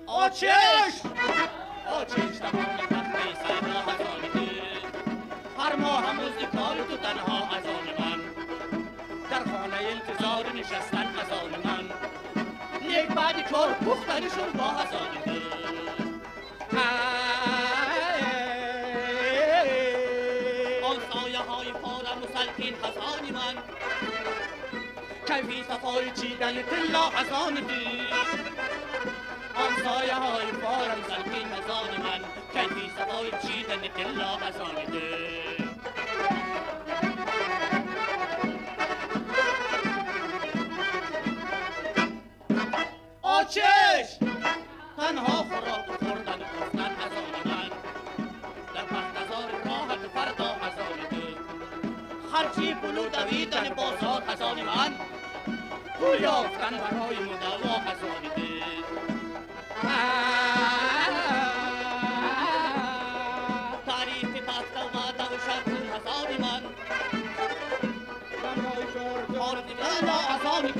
آچش تمام تخته سیدا هزانده هر ماه مزد کار تو تنها از آن من در خانه انتظار نشستن از آن من یک بعد کار پختنشون با هزانده آن سایه های پارم و سلکین هزانی من کیفی صفای چیدن تلا هزانده آن سایه های پارم سلکین هزانی من کیفی صفای چیدن تلا هزانده آچش تنها خوراک و خوردن و گفتن از آن من در پهتزار راحت فردا از آن تو خرچی پلو دویدن بازار از آن من پول یافتن برای مداوا از آن تو تعریف پخت و وعده و شرط از آن من کار دیگر از آن تو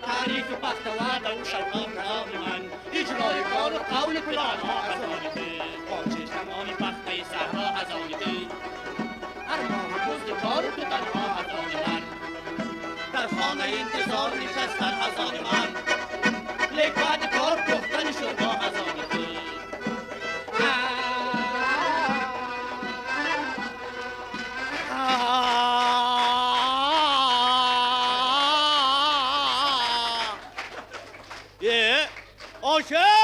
تعریف پخت وعده و شرطان رام من اجرای کار و قول پلان ها از آنده آچش تمام پخته صحرا از آنده هر ماه مزد کار تو تنها از آن من در خانه انتظار نشستن از آن من لیک بعد کار پختن شوربا از آنده آچه